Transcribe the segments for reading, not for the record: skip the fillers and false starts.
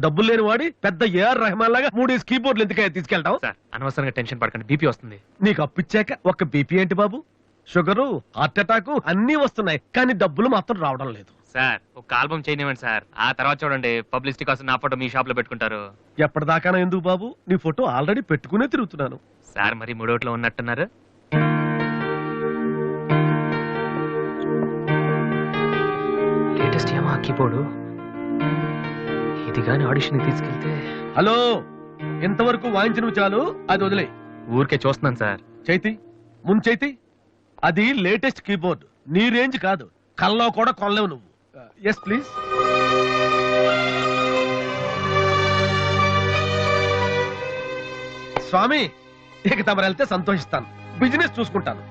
డబ్బులు లేని వాడి పెద్ద ఏఆర్ రెహమాన్ లాగా 3 కీబోర్డ్లు ఎందుకయ్యా తీసుకెళ్తావు? సార్ అనవసరంగా టెన్షన్ పడకండి, బీపీ వస్తుంది. నీకు అప్పిచ్చాక ఒక్క బీపీ ఏంటి బాబు? షుగరు, హార్ట్ అటాక్ అన్ని వస్తున్నాయి, కానీ డబ్బులు మాత్రం రావడం లేదు. సార్ ఒక ఆల్బమ్ చేయనివ్వండి సార్, ఆ తర్వాత చూడండి పబ్లిసిటీ కోసం నా ఫోటో మీ షాప్ లో పెట్టుకుంటారు. ఎప్పటిదాకానా ఎందుకు బాబు? నీ ఫోటో ఆల్రెడీ పెట్టుకునే తిరుగుతున్నాను. సార్ మరి మూడోట్లో ఉన్నట్టున్నారు. లేటెస్ట్ ఏమో కీబోర్డు, ఇది గాని ఆడిషన్ తీసుకెళ్తే. హలో, ఇంతవరకు వాయించిన చాలు, అది వదిలే. ఊరికే చూస్తున్నాను సార్. చైతి ముంచైతి, అది లేటెస్ట్ కీబోర్డ్, నీ రేంజ్ కాదు, కల్లో కూడా కొనలేవు నువ్వు. Yes please. స్వామి, ఇక తమరు వెళ్తే సంతోషిస్తాను, బిజినెస్ చూసుకుంటాను.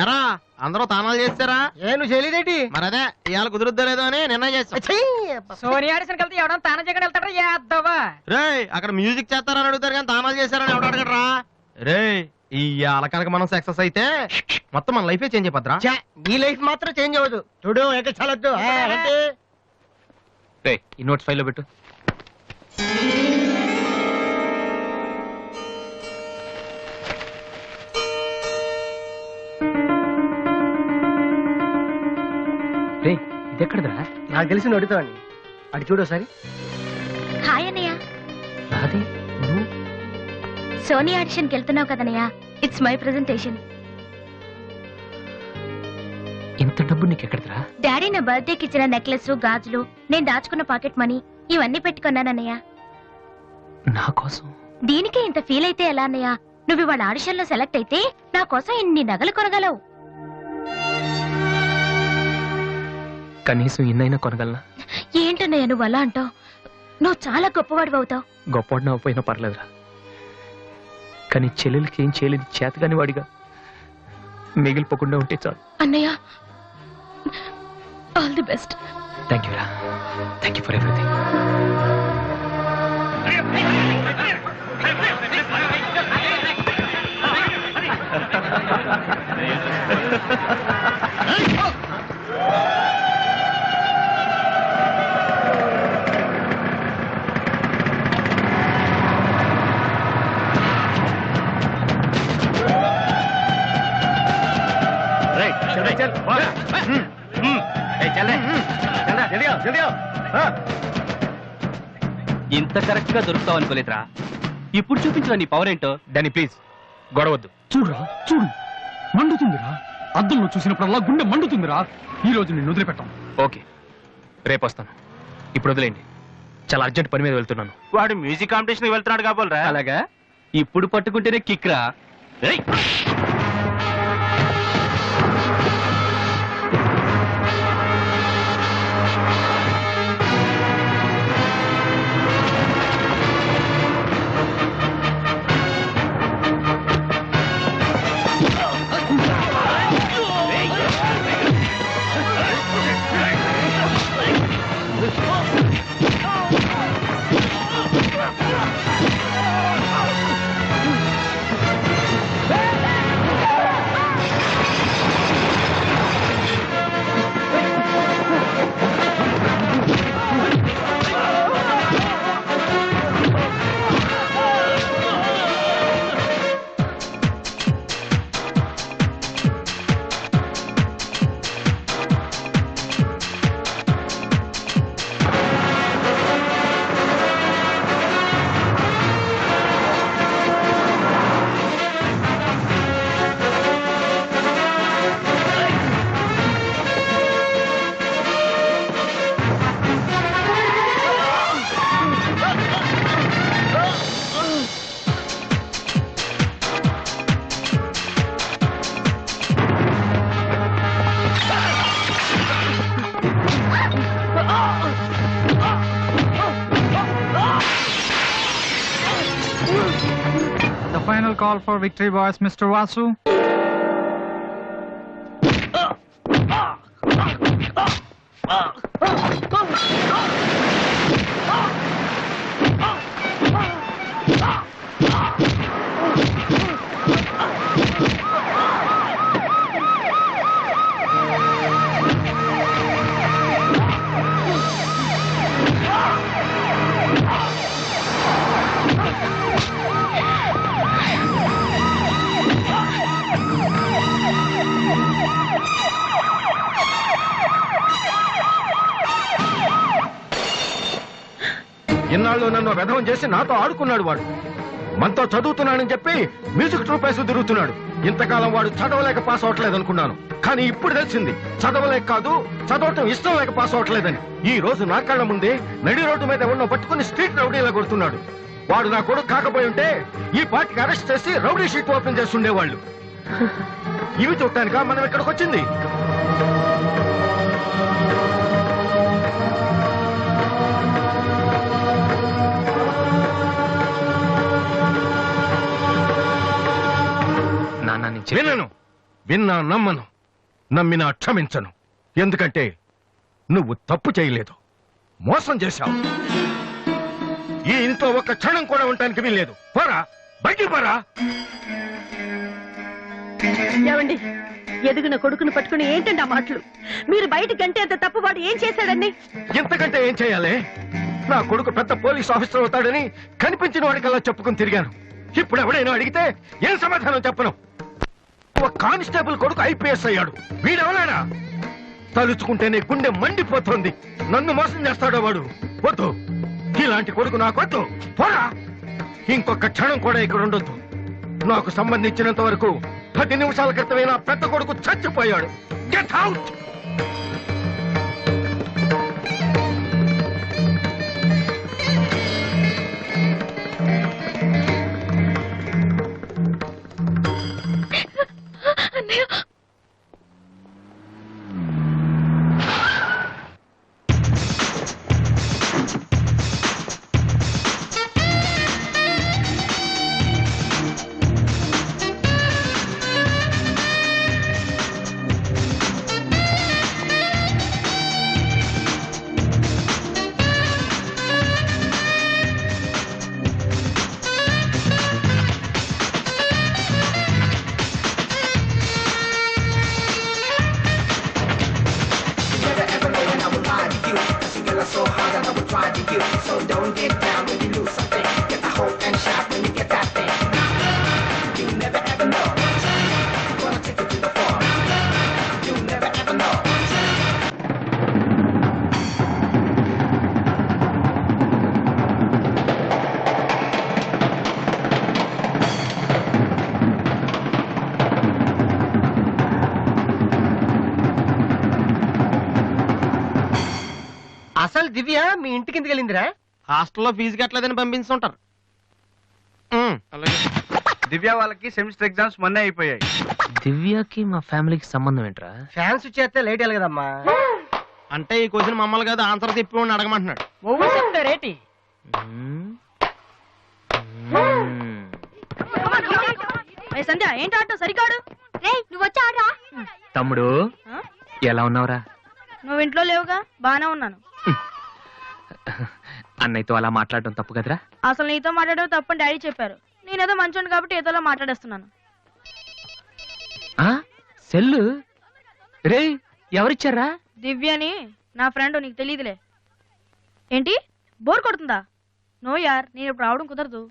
ఎరా అందరూ తానాలు చేస్తారా? నువ్వు చేయలేదేటి? మరి అదే ఇవాళ కుదురుద్దో లేదో అని నిర్ణయం చేస్తా. సోనియా ఆడిషన్ కలిసి ఎవడన్నా తానం చేయకుండా వెళ్తాడా? యాదవా రే అక్కడ మ్యూజిక్ చేస్తారని అడుగుతారు కానీ తానాలు చేస్తారని ఎవడు అడగడరా? రే ఇవాళ కనుక మనం సక్సెస్ అయితే మొత్తం మన లైఫే చేంజ్ అయిపోద్రా. నీ లైఫ్ మాత్రం చేంజ్ అవ్వదు. చూడు ఎక్కడ చాలొద్దు. ఈ నోట్స్ ఫైల్లో పెట్టు. రే ఇది ఎక్కడదా? నాకు తెలిసి అడుగుతావని అడి చూడు ఒకసారి. హాయ్ అన్నయ్య. అది నువ్వు సోనీ ఆడిషన్కి వెళ్తున్నావు కదన్నయ్య, ఇట్స్ మై ప్రెజెంటేషన్. ఇంత డబ్బు నీకు ఎక్కడదా? డాడీ నా బర్త్డేకి ఇచ్చిన నెక్లెస్, గాజులు, నేను దాచుకున్న పాకెట్ మనీ ఇవన్నీ పెట్టుకున్నానన్నయ్య. నా కోసం? దీనికే ఇంత ఫీల్ అయితే ఎలా అన్నయ్య? నువ్వు ఇవాళ ఆడిషన్ లో సెలెక్ట్ అయితే నా కోసం ఇన్ని నగలు కొనగలవు. కనీసం ఇన్నైనా కొనగలనా? ఏంటన్నయ్య నువ్వు అలా అంటావు? నువ్వు చాలా గొప్పవాడు అవుతావు. గొప్పవాడిని అవ్వపోయినా పర్లేదురా, కానీ చెల్లెలకి ఏం చేయలేదు చేతగాని వాడిగా మిగిలిపోకుండా ఉంటే చాలు. అన్నయ్య all the best. Thank you రా, థ్యాంక్ యూ ఫర్ ఎవ్రీథింగ్. ఇంత కరెక్ట్ గా దొరుకుతావు అనుకోలేదురా. ఇప్పుడు చూపించు నీ పవర్ ఏంటో. డానీ ప్లీజ్ గొడవద్దు. చూడురా చూడు, మండుతుందిరా. అద్దంలో చూసినప్పుడల్లా గుండె మండుతుందిరా. ఈ రోజు నిన్ను వదిలిపెట్టాం. ఓకే రేపు వస్తాను, ఇప్పుడు వదిలేండి, చాలా అర్జెంట్ పని మీద వెళ్తున్నాను. వాడు మ్యూజిక్ కాంపిటీషన్ వెళ్తున్నాడు కాబోలరా. అలాగా, ఇప్పుడు పట్టుకుంటేనే కిక్ రా. The final call for victory was Mr. Vasu. నన్ను వెధవం చేసి నాతో ఆడుకున్నాడు వాడు. మనతో చదువుతున్నానని చెప్పి మ్యూజిక్ ట్రూప్ వేసి తిరుగుతున్నాడు. ఇంతకాలం వాడు చదవలేక పాస్ అవట్లేదు అనుకున్నాను, కానీ ఇప్పుడు తెలిసింది చదవలేక కాదు, చదవటం ఇష్టం లేక పాస్ అవట్లేదని. ఈ రోజు నా కళ్ళ ముందే నడి రోడ్డు మీద ఉన్న పట్టుకుని స్ట్రీట్ రౌడీలా కొడుతున్నాడు. వాడు నా కొడుకు కాకపోయి ఉంటే ఈ పార్టీకి అరెస్ట్ చేసి రౌడీ షీట్ ఓపెన్ చేస్తుండేవాళ్ళు. ఇవి చూడటానికా మనం ఇక్కడికి వచ్చింది? వినను, విన్నా నమ్మను, నమ్మినా క్షమించను. ఎందుకంటే నువ్వు తప్పు చేయలేదు, మోసం చేశావు. ఈ ఇంట్లో ఒక్క క్షణం కూడా ఉండటానికి వీల్లేదు. పోరా, బయటికి పోరా. ఏమండి, ఎదిగిన కొడుకును పట్టుకుని ఏంటండి ఆ మాటలు? మీరు బయటికి గంటే అంత తప్పు వాడు ఏం చేశాడండి? ఇంతకంటే ఏం చేయాలి? నా కొడుకు పెద్ద పోలీస్ ఆఫీసర్ అవుతాడని కనిపించిన వాడికల్లా చెప్పుకుని తిరిగాను. ఇప్పుడు ఎవడైనా అడిగితే ఏం సమాధానం చెప్పను. ఒక కానిస్టేబుల్ కొడుకు ఐపీఎస్ అయ్యాడు. వీడెవరైనా తలుచుకుంటేనే గుండె మండిపోతోంది. నన్ను మోసం చేస్తాడో వాడు. వద్దు, ఇలాంటి కొడుకు నాకు వద్దు. పోరా, ఇంకొక క్షణం కూడా ఇక్కడ ఉండొద్దు. నాకు సంబంధించినంత వరకు 10 నిమిషాల క్రితమే నా పెద్ద కొడుకు చచ్చిపోయాడు. Get out. అసలు దివ్య మీ ఇంటికి ఎందుకు వెళ్ళిందిరా? హాస్టల్లో ఫీజు కట్టలేదని పంపిస్తుంటారు. దివ్య వాళ్ళకి సెమిస్టర్ ఎగ్జామ్స్ మొన్నే అయిపోయాయి. దివ్యకి మా ఫ్యామిలీకి సంబంధం ఏంట్రా? ఫ్యాన్స్ చేస్తే లేట్ వెళ్ళగదమ్మా. అంటే ఈ క్వశ్చన్ మమ్మల్ని కాదు, ఆన్సర్ చెప్పి అడగమంటున్నాడు. నువ్వు చెప్తారేటి? సంధ్య ఏంటి ఆటో సరికాడు? నువ్వు వచ్చి ఆడరా. తమ్ముడు ఎలా ఉన్నావురా? నువ్వు ఇంట్లో లేవుగా, బానే ఉన్నాను. అన్నయ్యతో అలా మాట్లాడడం తప్పు కదరా? అసలు నీతో మాట్లాడడం తప్పని డాడీ చెప్పారు. నేనేదో మంచోండి కాబట్టి ఏదోలా మాట్లాడేస్తున్నాను. సెల్లు రే ఎవరిచ్చారా? దివ్యని, నా ఫ్రెండ్, నీకు తెలియదులే. ఏంటి బోర్ కొడుతుందా? నో యార్, నేను ఇప్పుడు రావడం కుదరదు.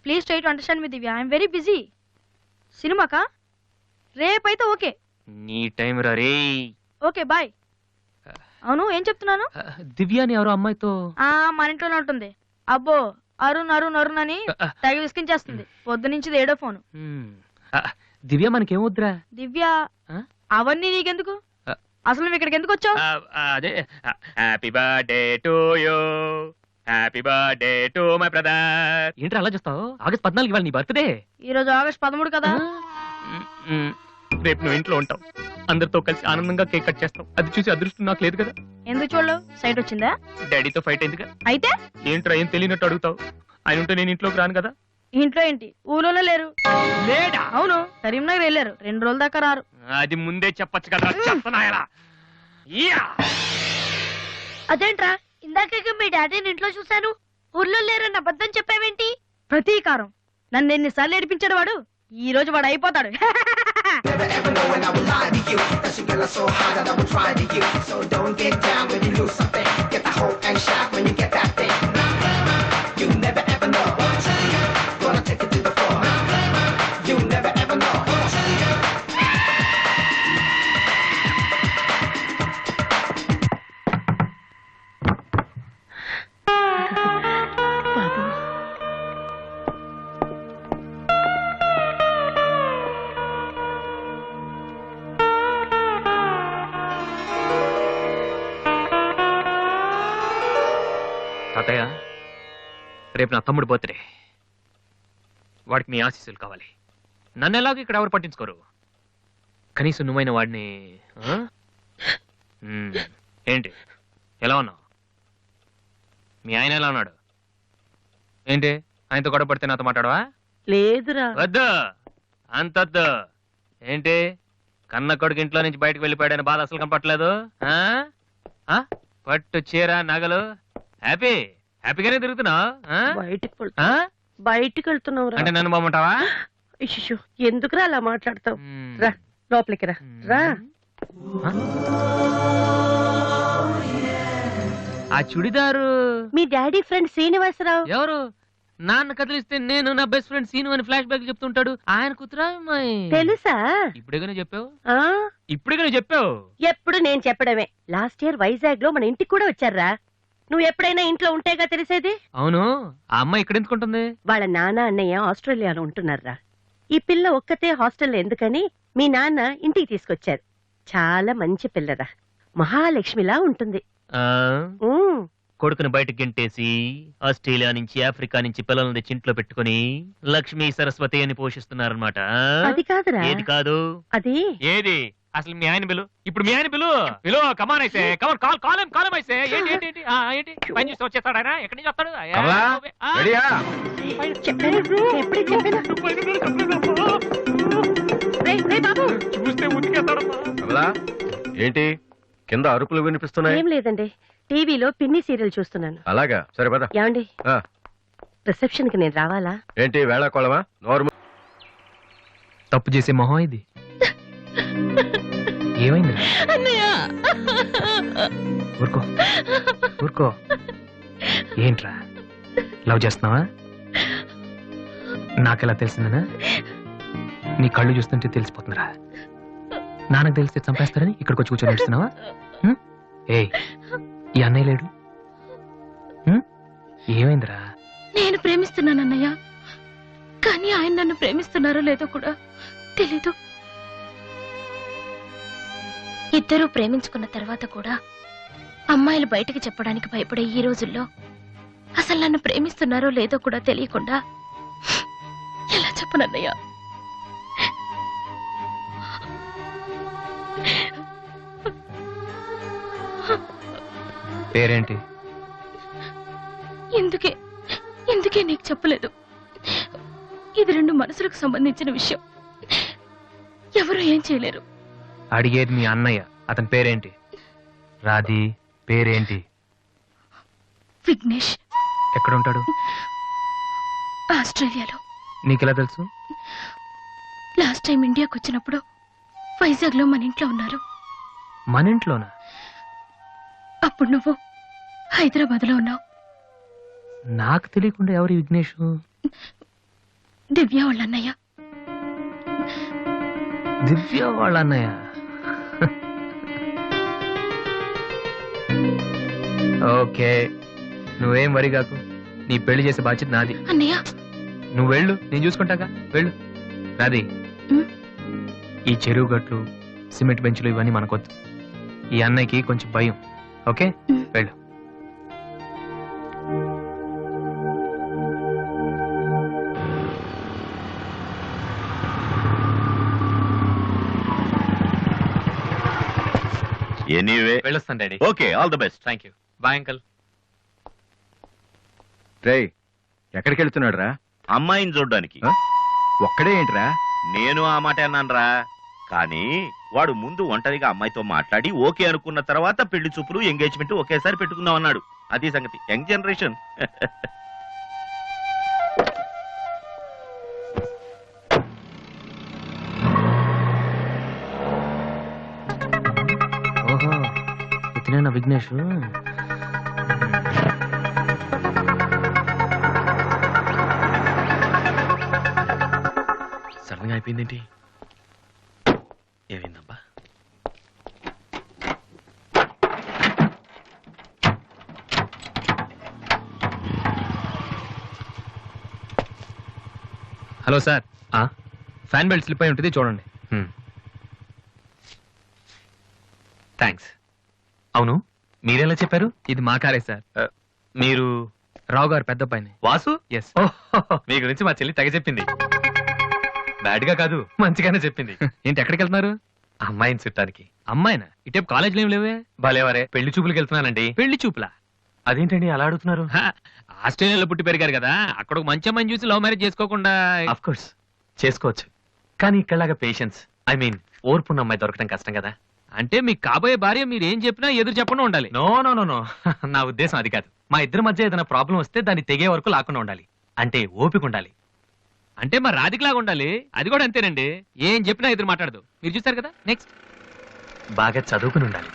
Please try to understand me Divya, I'm very busy. సినిమాకా? రేపైతే ఓకే. నీ టైం రా రే. Okay bye. అవును, ఏం చెప్తున్నాను? దివ్య అని ఎవరో అమ్మాయితో మన ఇంట్లోనే ఉంటుంది. అబ్బో, అరుణ్ అరుణ్ అరుణ్ అని తెగ విసికించేస్తుంది. పొద్దు నుంచి ఏడో ఫోను. దివ్య మనకేమొద్దురా? దివ్య అవన్నీ నీకెందుకు? అసలు నువ్వు ఇక్కడికి ఎందుకు వచ్చావు? అదే happy birthday to you, happy birthday to my brother. ఏంటి అలా చూస్తావు? ఆగస్ట్ 14 ఇవాళ నీ బర్త్డే. ఈ రోజు ఆగస్ట్ 13 కదా. రేపు నువ్వు ఇంట్లో ఉంటావు, అందరితో కలిసి ఆనందంగా కేక్ కట్ చేస్తావు. అది చూసి అదృష్టం నాకు లేదు కదా. ఎందుకు చూడలేవు? సైట్ వచ్చిందా? డాడీతో ఫైట్ అయిందిగా. అయితే ఏంట్రా ఏం తెలియనట్టు అడుగుతావు? ఆయన ఉంటే నేను ఇంట్లోకి రాను కదా. ఇంట్లో ఏంటి, ఊళ్ళోనే లేరు. లేడా? అవును, కరీంనగర్ వెళ్ళారు. 2 రోజుల దాకా రారు. అది ముందే చెప్పొచ్చు కదా. చెప్పనాయలా? అదేంట్రా, ఇందాక మీ డాడీని ఇంట్లో చూశాను, ఊర్లో లేరన్న అబద్ధం చెప్పావేంటి? ప్రతీకారం. నన్ను ఎన్నిసార్లు ఏడిపించాడు వాడు. ఈ రోజు వాడు అయిపోతాడు. తాతయ్య, రేపు నా తమ్ముడు బర్త్డే. వాడికి మీ ఆశీస్సులు కావాలి. నన్ను ఎలాగో ఇక్కడ ఎవరు పట్టించుకోరు. కనీసం నువ్వైన వాడిని ఆ? ఏంటి ఎలా ఉన్నావు? మీ ఆయన ఎలా ఉన్నాడు? ఏంటి ఆయనతో గొడవ పడితే నాతో మాట్లాడవా? లేదురా. వద్దు, అంతొద్దు. ఏంటి కన్న కొడుకు ఇంట్లో నుంచి బయటకు వెళ్ళిపోయాడని బాధ అసలు కనపట్లేదు. పట్టు చీర నగలు హ్యాపీగానే తిరుగుతున్నావు. బయటికి వెళ్తున్నావు అంటే నన్ను బాగుంటావా? ఎందుకురా అలా మాట్లాడతావు? రా లోపలికి రా. రా. ఆ చుడిదారు మీ డాడీ ఫ్రెండ్ శ్రీనివాసరావు. ఎవరు? నాన్న కదిలిస్తే నేను నా బెస్ట్ ఫ్రెండ్ సీను అని ఫ్లాష్ బ్యాక్ చెప్తుంటాడు. ఆయన కూతురా అమ్మాయి? తెలుసా? ఇప్పుడేగానే చెప్పావు. ఆ ఇప్పుడేగానే చెప్పావు. ఎప్పుడు నేను చెప్పడమే. లాస్ట్ ఇయర్ వైజాగ్ లో మన ఇంటికి కూడా వచ్చారా. నువ్వు ఎప్పుడైనా ఇంట్లో ఉంటేగా తెలిసేది. అవును, ఆ అమ్మాయి ఇక్కడ ఎందుకుంటుంది? వాళ్ళ నాన్న అన్నయ్య ఆస్ట్రేలియాలో ఉంటున్నారా. ఈ పిల్ల ఒక్కతే హాస్టల్లో ఎందుకని మీ నాన్న ఇంటికి తీసుకొచ్చారు. చాలా మంచి పిల్లరా, మహాలక్ష్మిలా ఉంటుంది. కొడుకుని బయటకు గెంటేసి ఆస్ట్రేలియా నుంచి ఆఫ్రికా నుంచి పిల్లల్ని తెచ్చి ఇంట్లో పెట్టుకుని లక్ష్మీ సరస్వతి అని పోషిస్తున్నారన్నమాట. అది కాదురా. ఏది కాదు? అది ఏది అసలు? మీ ఆయన బిలు. ఇప్పుడు మీ ఆయన బిలు బిలు. కమాన్ అయితే కమాన్, కాల్ కాలం కాలం అయితే. ఏంటి ఏంటి ఏంటి ఏంటి పని చూసి వచ్చేస్తాడు ఆయన? ఎక్కడి నుంచి వస్తాడు? చూస్తే ఏంటి కింద అరుపులు వినిపిస్తున్నాయి? ఏం లేదండి, టీవీలో పిన్ని సీరియల్ చూస్తున్నాను. అలాగా, సరే పద. ఏమండి రిసెప్షన్ కి నేను రావాలా? ఏంటి వేళాకోళమా? నోరు తప్పు చేసే మొహం ఇది. ఏమైంది? ఊరుకో ఊరుకో. ఏంట్రా లవ్ చేస్తున్నావా? నాకెలా తెలిసిందనా? నీ కళ్ళు చూస్తుంటే తెలిసిపోతుందిరా. నాన్నకు తెలిస్తే చంపేస్తారని ఇక్కడికి వచ్చి కూర్చొని నడుస్తున్నావా? ఏ ఈ అన్నయ్య లేడు? ఏమైందిరా? నేను ప్రేమిస్తున్నాను అన్నయ్య, కానీ ఆయన నన్ను ప్రేమిస్తున్నారో లేదో కూడా తెలీదు. ఇద్దరూ ప్రేమించుకున్న తర్వాత కూడా అమ్మాయిలు బయటకు చెప్పడానికి భయపడే ఈ రోజుల్లో అసలు నన్ను ప్రేమిస్తున్నారో లేదో కూడా తెలియకుండా ఎలా చెప్పనన్నయ్య? పేరేంటి? ఎందుకే నీకు చెప్పలేదు. ఇది రెండు మనసులకు సంబంధించిన విషయం, ఎవరు ఏం చేయలేరు. అడిగేది మీ అన్నయ్య, అతని పేరేంటి? రాధి పేరేంటి? విఘ్నేష్. ఎక్కడుంటాడు? ఆస్ట్రేలియాలో. నీకెలా తెలుసు? లాస్ట్ టైం ఇండియాకి వచ్చినప్పుడు వైజాగ్ లో మన ఇంట్లో ఉన్నారు. మన ఇంట్లోనా? అప్పుడు నువ్వు హైదరాబాద్ లో ఉన్నావు. నాకు తెలియకుండా ఎవరు విఘ్నేష్? దివ్య వాళ్ళ అన్నయ్య. దివ్య వాళ్ళ అన్నయ్య? ఓకే, నువ్వేం వరి కాకు. నీ పెళ్లి చేసే బాధ్యత నాది. అన్నయ్య నువ్వు వెళ్ళు, నేను చూసుకుంటాగా. వెళ్ళు. రాది, ఈ చెరువు గట్లు సిమెంట్ బెంచ్లు ఇవన్నీ మనకొద్దు. ఈ అన్నయ్యకి కొంచెం భయం. ఓకే, వెళ్ళు. ఎనీవే వెళ్ళొస్తాను daddy. Okay, all the best. Thank you. Bye uncle. రేయ్, ఎక్కడికి వెళ్తున్నాడు రా? అమ్మాయిని చూడ్డానికి. ఒక్కడే ఏంట్రా? నేను ఆ మాట అన్నానురా, కానీ వాడు ముందు ఒంటరిగా అమ్మాయితో మాట్లాడి ఓకే అనుకున్న తర్వాత పెళ్లి చూపులు ఎంగేజ్మెంట్ ఒకేసారి పెట్టుకుందాం అన్నాడు. అది సంగతి. Young generation. ఓహో, ఇతనేనా విఘ్నేష్? సడన్ గా అయిపోయిందేంటి? ఏమైందబ్బా? Hello sir, fan belt slip అయి ఉంటుంది, చూడండి. థ్యాంక్స్. అవును, మీరెలా చెప్పారు? ఇది మా కారే సార్. మీరు రావు గారు పెద్ద పైన వాసు ఎస్ మీ గురించి మా చెల్లి తెగ చెప్పింది. బ్యాడ్ గా కాదు, మంచిగానే చెప్పింది. ఏంటి ఎక్కడికి వెళ్తున్నారు? అమ్మాయిని చుట్టానికి. అమ్మాయినా? ఇటేపు కాలేజీలో ఏం లేవే? భలేవరే, పెళ్లి చూపులకు వెళ్తున్నానండి. పెళ్లి చూపులా? అదేంటండి అలా అడుగుతున్నారు? ఆస్ట్రేలియాలో పుట్టి పెరిగారు కదా, అక్కడ ఒక మంచి అమ్మాయిని చూసి లవ్ మ్యారేజ్ చేసుకోకుండా? ఆఫ్ కోర్స్ చేసుకోవచ్చు, కానీ ఇక్కడలాగా పేషెన్స్ ఐ మీన్ ఓర్పున్న అమ్మాయి దొరకడం కష్టం కదా. అంటే మీకు కాబోయే భార్య మీరు ఏం చెప్పినా ఎదురు చెప్పకుండా ఉండాలి. నో నో నో నో, నా ఉద్దేశం అది కాదు. మా ఇద్దరి మధ్య ఏదైనా ప్రాబ్లం వస్తే దాన్ని తెగే వరకు లాకుండా ఉండాలి. అంటే ఓపిక ఉండాలి. అంటే మరి రాధికలాగా ఉండాలి. అది కూడా అంతేనండి, ఏం చెప్పినా ఎదురు మాట్లాడదు. మీరు చూస్తారు కదా. నెక్స్ట్, బాగా చదువుకుని ఉండాలి.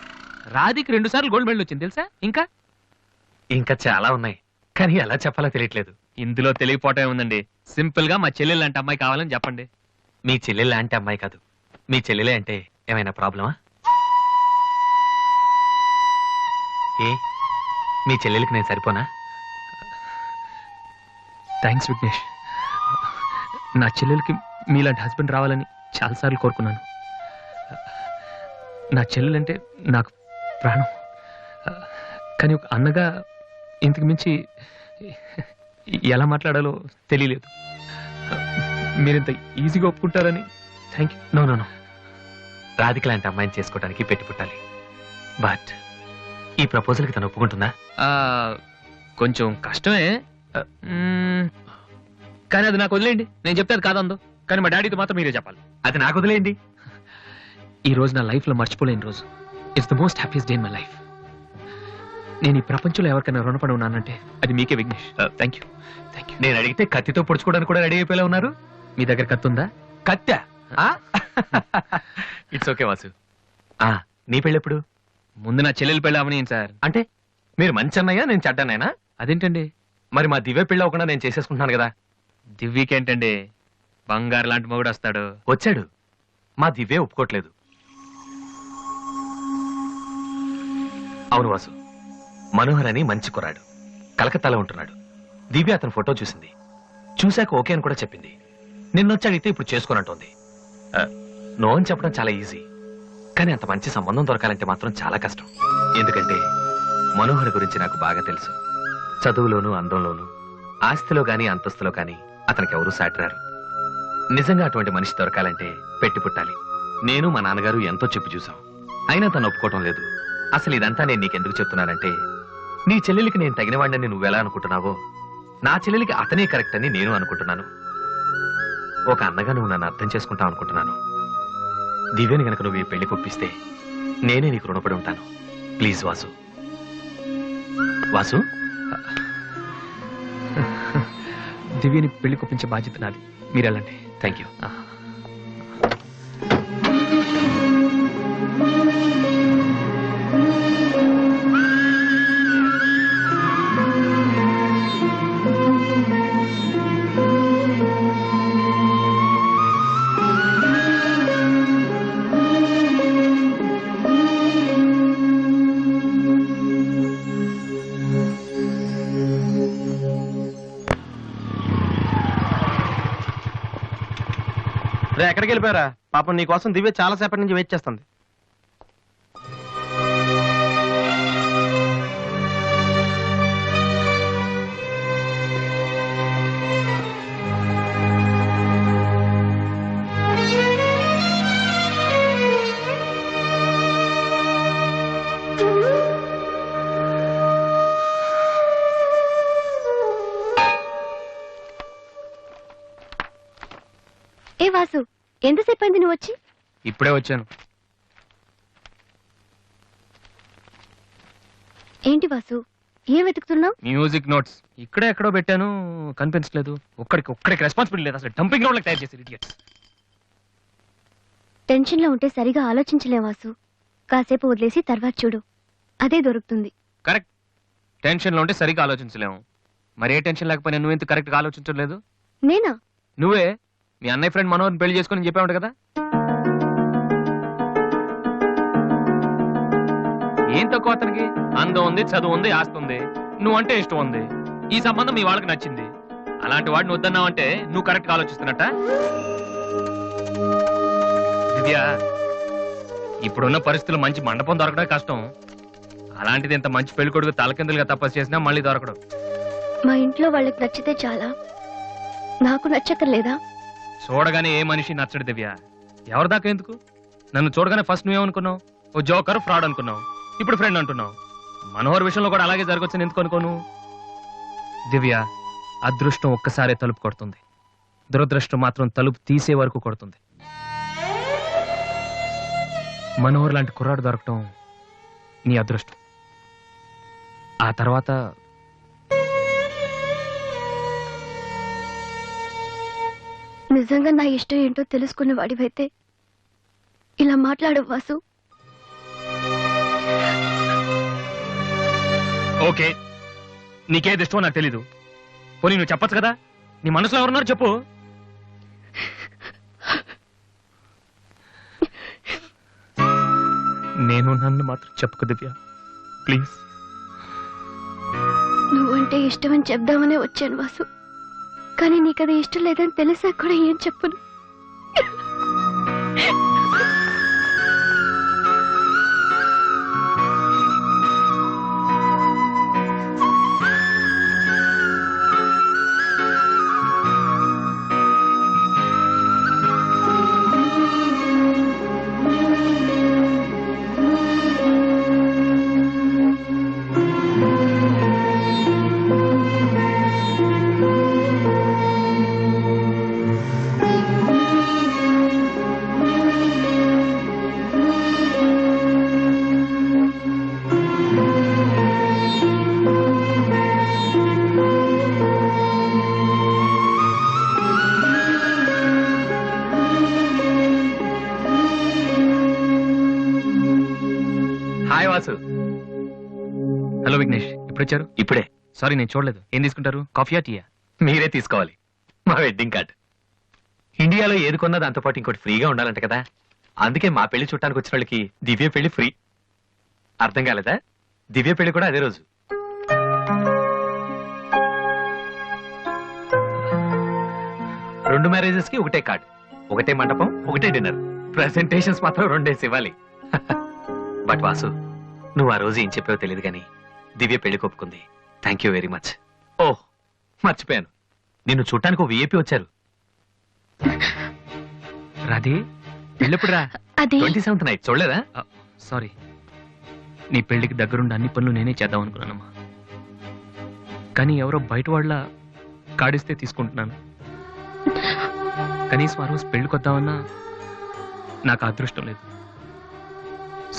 రాధికి 2 సార్లు గోల్డ్ మెడల్ వచ్చింది తెలుసా? ఇంకా ఇంకా చాలా ఉన్నాయి, కానీ ఎలా చెప్పాలో తెలియట్లేదు. ఇందులో తెలియపోవటం ఉందండి. సింపుల్ గా మా చెల్లెలు లాంటి అమ్మాయి కావాలని చెప్పండి. మీ చెల్లెలు లాంటి అమ్మాయి కాదు, మీ చెల్లెలే అంటే ఏమైనా ప్రాబ్లమా? ఏ మీ చెల్లెలకి నేను సరిపోనా? థ్యాంక్స్ విఘ్నేష్. నా చెల్లెలకి మీలాంటి హస్బెండ్ రావాలని చాలాసార్లు కోరుకున్నాను. నా చెల్లెలంటే నాకు ప్రాణం, కానీ ఒక అన్నగా ఇంతకు మించి ఎలా మాట్లాడాలో తెలియలేదు. మీరింత ఈజీగా ఒప్పుకుంటారని thank you. No no no, Radhika లాంటి అమ్మాయిని చేసుకోవడానికి పెట్టి పుట్టాలి. బట్ ఈ ప్రపోజల్కి తను ఒప్పుకుంటుందా? కొంచెం కష్టమే, కానీ అది నాకు వదిలేయండి. నేను చెప్తే అది కాదందో, కానీ మా డాడీతో మాత్రం మీరే చెప్పాలి. అది నాకు వదిలేయండి. ఈ రోజు నా లైఫ్లో మర్చిపోలేని రోజు. It's the most happiest day in my life. నేను ఈ ప్రపంచంలో ఎవరికైనా రుణపడి ఉన్నానంటే అది మీకే Vignesh. Thank you thank you. నేను అడిగితే కత్తితో పొడుచుకోవడానికి కూడా రెడీ అయిపోయేలా ఉన్నారు. మీ దగ్గర కత్తి ఉందా? కత్తా? It's okay Vasu. నీ పెళ్ళెప్పుడు? ముందు నా చెల్లెలు పెళ్ళి అవని సార్. అంటే మీరు మంచి అన్నయ్య, నేను చెడ్డనైనా? అదేంటండి, మరి మా దివ్య పెళ్ళి అవ్వకుండా నేను చేసేసుకుంటున్నాను కదా. దివ్యకేంటండి, బంగారు లాంటి మొగుడు వస్తాడు. వచ్చాడు, మా దివ్య ఒప్పుకోవట్లేదు. అవును వాసు, మనోహర్ అని మంచి కుర్రాడు, కలకత్తాలో ఉంటున్నాడు. దివ్య అతని ఫోటో చూసింది, చూశాక ఓకే అని కూడా చెప్పింది. నిన్నొచ్చి అడిగితే ఇప్పుడు చేసుకోనంటోంది. నో అని చెప్పడం చాలా ఈజీ, కానీ అంత మంచి సంబంధం దొరకాలంటే మాత్రం చాలా కష్టం. ఎందుకంటే మనోహర్ గురించి నాకు బాగా తెలుసు. చదువులోను, అందంలోను, ఆస్తిలో గాని అంతస్తులో గాని అతనికి ఎవరూ సాటిరారు. నిజంగా అటువంటి మనిషి దొరకాలంటే పెట్టి పుట్టాలి. నేను మా నాన్నగారు ఎంతో చెప్పి చూసాం, అయినా తను ఒప్పుకోవటం లేదు. అసలు ఇదంతా నేను నీకెందుకు చెప్తున్నానంటే, నీ చెల్లెలికి నేను తగినవాడిని నువ్వెలా అనుకుంటున్నావో, నా చెల్లెలికి అతనే కరెక్ట్ అని నేను అనుకుంటున్నాను. ఒక అన్నగా నువ్వు నన్ను అర్థం చేసుకుంటావు అనుకుంటున్నాను. దివ్యని గనక నువ్వు ఈ పెళ్లి కొప్పిస్తే నేనే నీకు రుణపడి ఉంటాను. ప్లీజ్ వాసు. వాసు, దివ్యని పెళ్లి కొప్పించే బాధ్యత నాది. మీరు వెళ్ళండి. Thank you. ఎక్కడికి వెళ్ళిపోయారా? పాపం నీ కోసం దివ్య చాలా సేపటి నుంచి వెయిట్ చేస్తుంది. ఏ వాసు, ఎంతసేపు అయింది నువ్వు వచ్చి? ఇప్పుడే వచ్చాను. ఏంటి వాసు, ఏం వెతుకుతున్నావు? మ్యూజిక్ నోట్స్ ఇక్కడే ఎక్కడో పెట్టాను, కనిపించలేదు. ఒక్కడికి రెస్పాన్సిబిలిటీ లేదు. అసలు డంపింగ్ గ్రౌండ్ తయారు చేశారు ఇడియట్స్. టెన్షన్ లో ఉంటే సరిగా ఆలోచించలేం వాసు. కాసేపు వదిలేసి తర్వాత చూడు, అదే దొరుకుతుంది. కరెక్ట్, టెన్షన్ లో ఉంటే సరిగా ఆలోచించలేము. మరి ఏ టెన్షన్ లేకపోయినా నువ్వెందుకు కరెక్ట్ గా ఆలోచించలేదు? నేనా? నువ్వే మీ అన్నయ్య ఫ్రెండ్ మనోహర్ని పెళ్లి చేసుకుని చెప్పావు కదా. ఏం తక్కువ అతనికి? అందం ఉంది, చదువు ఉంది, ఆస్తి ఉంది, నువ్వంటే ఇష్టం ఉంది. ఈ సంబంధం మీ వాళ్ళకి నచ్చింది. అలాంటి వాడిని వద్దన్నావంటే నువ్వు కరెక్ట్ గా ఆలోచిస్తున్నట్ట. దివ్య, ఇప్పుడున్న పరిస్థితులు మంచి మండపం దొరకడం కష్టం. అలాంటిది ఇంత మంచి పెళ్లి కొడుకు తలకిందులుగా తపస్సు చేసినా మళ్ళీ దొరకడం. మా ఇంట్లో వాళ్ళకి నచ్చితే చాలా, నాకు నచ్చక్కర్లేదా? చూడగానే ఏ మనిషి నచ్చడు దివ్య. ఎవరి దాకా ఎందుకు? నన్ను చూడగానే ఫస్ట్ నువ్వేమనుకున్నావు? ఓ జోకర్, ఫ్రాడ్ అనుకున్నావు. ఇప్పుడు ఫ్రెండ్ అంటున్నావు. మనోహర్ విషయంలో కూడా అలాగే జరగొచ్చని ఎందుకు అనుకోను? దివ్య, అదృష్టం ఒక్కసారే తలుపు కొడుతుంది, దురదృష్టం మాత్రం తలుపు తీసే వరకు కొడుతుంది. మనోహర్ లాంటి కుర్రాడు దొరకటం నీ అదృష్టం. ఆ తర్వాత నిజంగా నా ఇష్టం ఏంటో తెలుసుకున్న వాడివైతే ఇలా మాట్లాడు వాసు. ఓకే, నీకేది ఇష్టమో నాకు తెలీదు. పోనీ నువ్వు చెప్పచ్చు కదా, నీ మనసులో ఎవరున్నారు చెప్పు. నేను నన్ను మాత్రం చెప్పుకో దివ్య, ప్లీజ్. నువ్వంటే ఇష్టమని చెప్దామనే వచ్చాను వాసు, కానీ నీకది ఇష్టం లేదని తెలిసా కూడా ఏం చెప్పను. హాయ్ వాసు. హలో విఘ్నేష్, ఇప్పుడు వచ్చారు? ఇప్పుడే. సారీ, నేను చూడలేదు. ఏం తీసుకుంటారు, కాఫీయా టీయా? మీరే తీసుకోవాలి. మా వెడ్డింగ్ కార్డ్. ఇండియాలో ఏది కొన్నా దాంతో పాటు ఇంకోటి ఫ్రీగా ఉండాలంట కదా, అందుకే మా పెళ్లి చుట్టానికి వచ్చిన వాళ్ళకి దివ్య పెళ్లి ఫ్రీ. అర్థం కాలేదా? దివ్య పెళ్లి కూడా అదే రోజు. రెండు మ్యారేజెస్ కి ఒకటే కార్డ్, ఒకటే మండపం, ఒకటే డిన్నర్. ప్రెసెంటేషన్స్ మాత్రం రెండేసి ఇవ్వాలి. బట్ వాసు, నువ్వు ఆ రోజు ఏం చెప్పావో తెలియదు కానీ దివ్య పెళ్లి కొప్పుకుంది. Thank you very much. ఓహ్, మర్చిపోయాను, నిన్ను చూడటానికి ఓ విఐపి వచ్చారు. రాధే, పెళ్ళెప్పుడు రా? 27th నైట్ చూడలేదా? సారీ, నీ పెళ్లికి దగ్గరుండి అన్ని పనులు నేనే చేద్దాం అనుకున్నానమ్మా. కానీ ఎవరో బయట వాళ్ళ కాడిస్తే తీసుకుంటున్నాను. కనీసం ఆ రోజు పెళ్లికొద్దామన్నా నాకు అదృష్టం లేదు.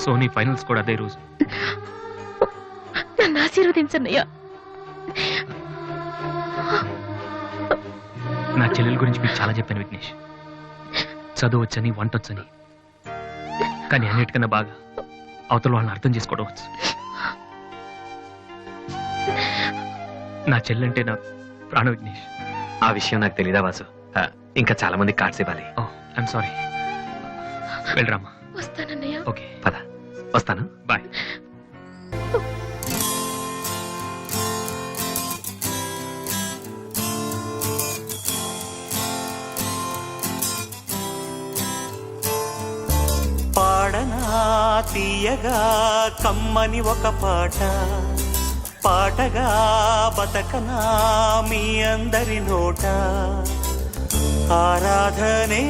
సో నీ ఫైనల్స్ కూడా అదే రోజు. నన్ను ఆశీర్వదించన్నయ్యా. నా చెల్లెల గురించి మీకు చాలా చెప్పాను విఘ్నేష్. చదువు వచ్చని, వంట వచ్చని, కానీ అన్నిటికన్నా బాగా అవతల వాళ్ళని అర్థం చేసుకోవడం వచ్చు. నా చెల్లెంటే నా ప్రాణ విఘ్నేష్. ఆ విషయం నాకు తెలీదా వాసు? ఇంకా చాలా మంది కార్డ్స్ ఇవ్వాలి. ఓ, ఐఎమ్ సారీ. వెళ్ళరామా. వస్తానన్నయ్య. ఓకే పద, వస్తాను. బాయ్. పాడనా తీయగా కమ్మని ఒక పాట, పాటగా బతకనా మీ అందరి నోట. ఆరాధనే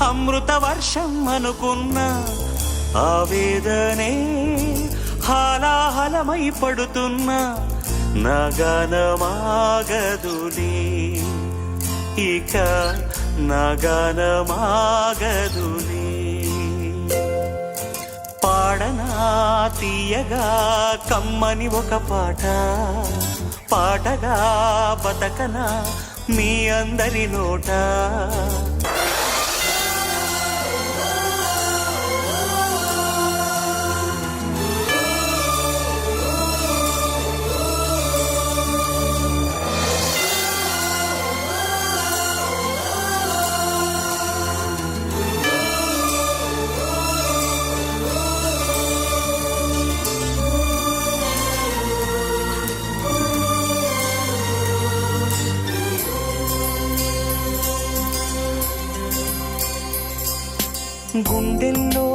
అమృత వర్షం అనుకున్న, ఆవేదనే హాలాహలమై పడుతున్న, నగనమాగదులే ఇక నగనమాగదులే. పాడనా తీయగా కమ్మని ఒక పాట, పాటగా బతకనా మీ అందరి నోట. గుండెల్లో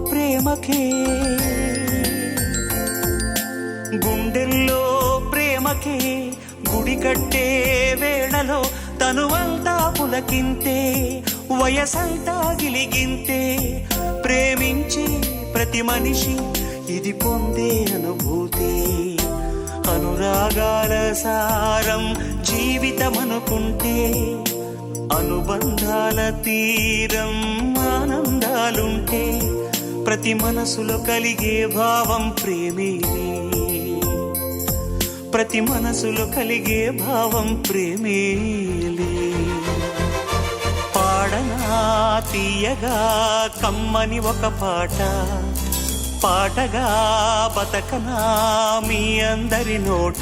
ప్రేమకే, గుండెల్లో ప్రేమకే కట్టే వేళలో తనువంతా పులకింతే వయసంతా గిలిగింతే ప్రేమించే ప్రతి మనిషి ఇది పొందే అనుభూతి అనురాగాల సారం జీవితమనుకుంటే అనుబంధాల తీరం ఆనందాలుంటే ప్రతి మనసులో కలిగే భావం ప్రేమేలే ప్రతి మనసులో కలిగే భావం ప్రేమేలే పాడనా తీయగా కమ్మని ఒక పాట పాటగా బతకనా మీ అందరి నోట